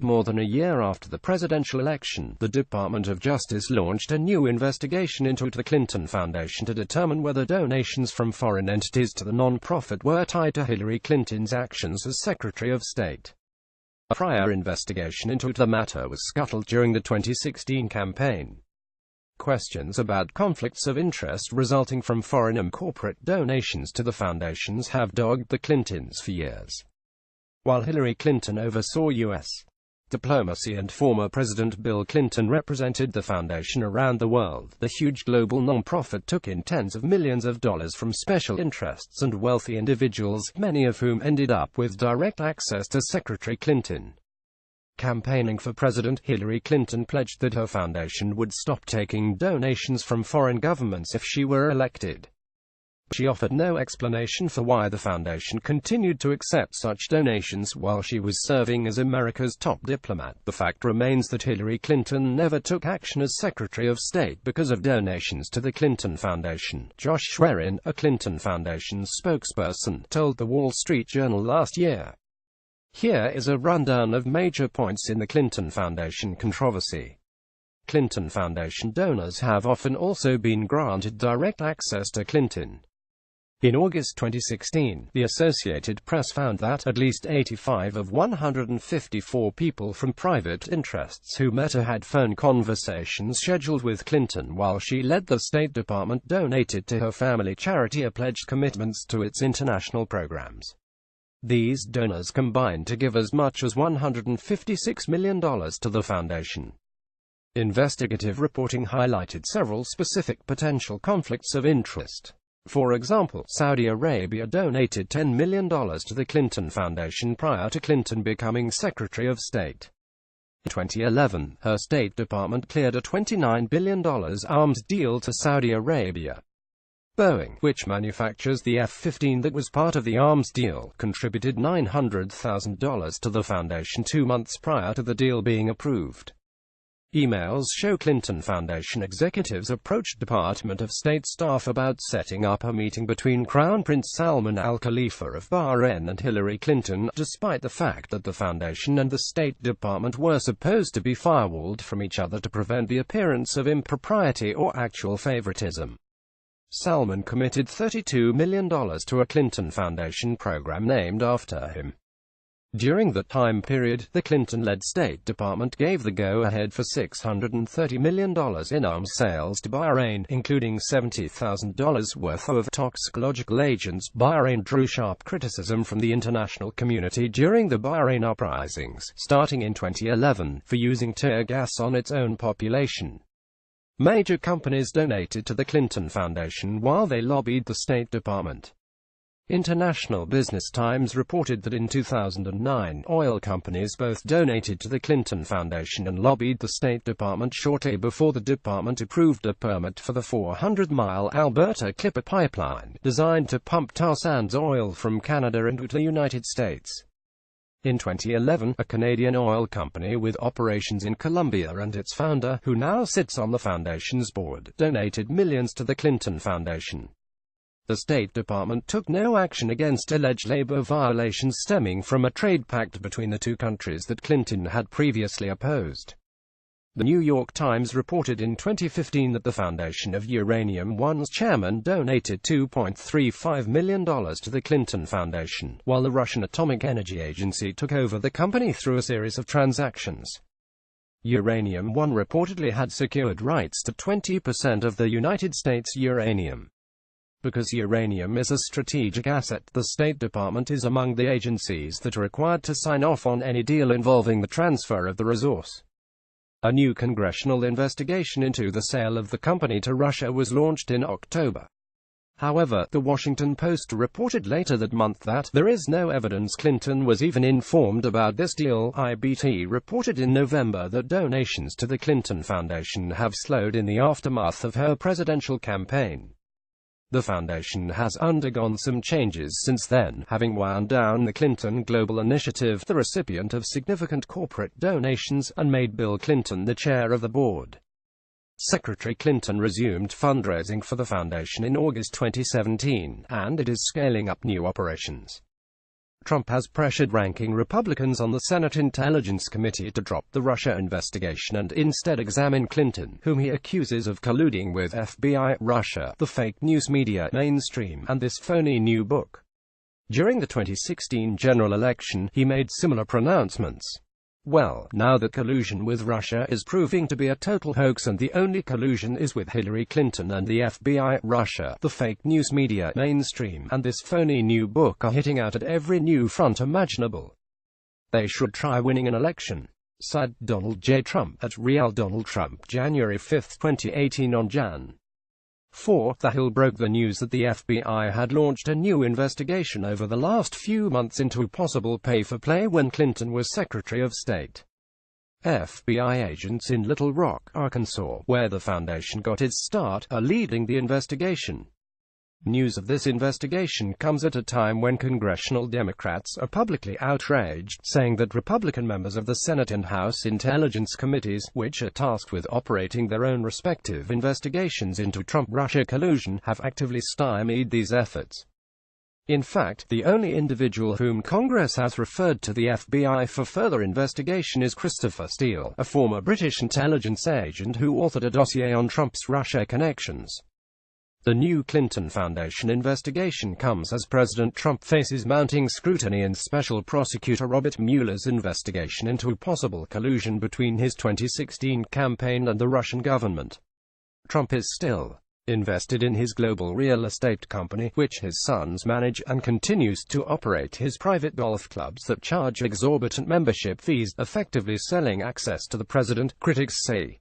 more than a year after the presidential election, the Department of Justice launched a new investigation into the Clinton Foundation to determine whether donations from foreign entities to the non-profit were tied to Hillary Clinton's actions as Secretary of State. A prior investigation into the matter was scuttled during the 2016 campaign. Questions about conflicts of interest resulting from foreign and corporate donations to the foundations have dogged the Clintons for years. While Hillary Clinton oversaw U.S. diplomacy and former President Bill Clinton represented the foundation around the world, the huge global nonprofit took in tens of millions of dollars from special interests and wealthy individuals, many of whom ended up with direct access to Secretary Clinton. Campaigning for President, Hillary Clinton pledged that her foundation would stop taking donations from foreign governments if she were elected. She offered no explanation for why the foundation continued to accept such donations while she was serving as America's top diplomat. The fact remains that Hillary Clinton never took action as Secretary of State because of donations to the Clinton Foundation. Josh Schwerin, a Clinton Foundation spokesperson, told the Wall Street Journal last year. Here is a rundown of major points in the Clinton Foundation controversy. Clinton Foundation donors have often also been granted direct access to Clinton. In August 2016, the Associated Press found that at least 85 of 154 people from private interests who met or had phone conversations scheduled with Clinton while she led the State Department donated to her family charity or pledged commitments to its international programs. These donors combined to give as much as $156 million to the foundation. Investigative reporting highlighted several specific potential conflicts of interest. For example, Saudi Arabia donated $10 million to the Clinton Foundation prior to Clinton becoming Secretary of State. In 2011, her State Department cleared a $29 billion arms deal to Saudi Arabia. Boeing, which manufactures the F-15 that was part of the arms deal, contributed $900,000 to the foundation 2 months prior to the deal being approved. Emails show Clinton Foundation executives approached Department of State staff about setting up a meeting between Crown Prince Salman Al Khalifa of Bahrain and Hillary Clinton, despite the fact that the foundation and the State Department were supposed to be firewalled from each other to prevent the appearance of impropriety or actual favoritism. Salman committed $32 million to a Clinton Foundation program named after him. During that time period, the Clinton-led State Department gave the go-ahead for $630 million in arms sales to Bahrain, including $70,000 worth of toxicological agents. Bahrain drew sharp criticism from the international community during the Bahrain uprisings, starting in 2011, for using tear gas on its own population. Major companies donated to the Clinton Foundation while they lobbied the State Department. International Business Times reported that in 2009, oil companies both donated to the Clinton Foundation and lobbied the State Department shortly before the department approved a permit for the 400-mile Alberta Clipper pipeline, designed to pump tar sands oil from Canada into the United States. In 2011, a Canadian oil company with operations in Colombia and its founder, who now sits on the foundation's board, donated millions to the Clinton Foundation. The State Department took no action against alleged labor violations stemming from a trade pact between the two countries that Clinton had previously opposed. The New York Times reported in 2015 that the Foundation of Uranium One's chairman donated $2.35 million to the Clinton Foundation, while the Russian Atomic Energy Agency took over the company through a series of transactions. Uranium One reportedly had secured rights to 20% of the United States uranium. Because uranium is a strategic asset, the State Department is among the agencies that are required to sign off on any deal involving the transfer of the resource. A new congressional investigation into the sale of the company to Russia was launched in October. However, The Washington Post reported later that month that there is no evidence Clinton was even informed about this deal. IBT reported in November that donations to the Clinton Foundation have slowed in the aftermath of her presidential campaign. The foundation has undergone some changes since then, having wound down the Clinton Global Initiative, the recipient of significant corporate donations, and made Bill Clinton the chair of the board. Secretary Clinton resumed fundraising for the foundation in August 2017, and it is scaling up new operations. Trump has pressured ranking Republicans on the Senate Intelligence Committee to drop the Russia investigation and instead examine Clinton, whom he accuses of colluding with FBI, Russia, the fake news media mainstream, and this phony new book. During the 2016 general election, he made similar pronouncements. Well, now that collusion with Russia is proving to be a total hoax and the only collusion is with Hillary Clinton and the FBI, Russia, the fake news media mainstream, and this phony new book are hitting out at every new front imaginable. They should try winning an election, said Donald J. Trump at Real Donald Trump, January 5, 2018 on Jan. 4. The Hill broke the news that the FBI had launched a new investigation over the last few months into possible pay-for-play when Clinton was Secretary of State. FBI agents in Little Rock, Arkansas, where the foundation got its start, are leading the investigation. News of this investigation comes at a time when congressional Democrats are publicly outraged, saying that Republican members of the Senate and House Intelligence Committees, which are tasked with operating their own respective investigations into Trump-Russia collusion, have actively stymied these efforts. In fact, the only individual whom Congress has referred to the FBI for further investigation is Christopher Steele, a former British intelligence agent who authored a dossier on Trump's Russia connections. The new Clinton Foundation investigation comes as President Trump faces mounting scrutiny in Special Prosecutor Robert Mueller's investigation into possible collusion between his 2016 campaign and the Russian government. Trump is still invested in his global real estate company, which his sons manage, and continues to operate his private golf clubs that charge exorbitant membership fees, effectively selling access to the president, critics say.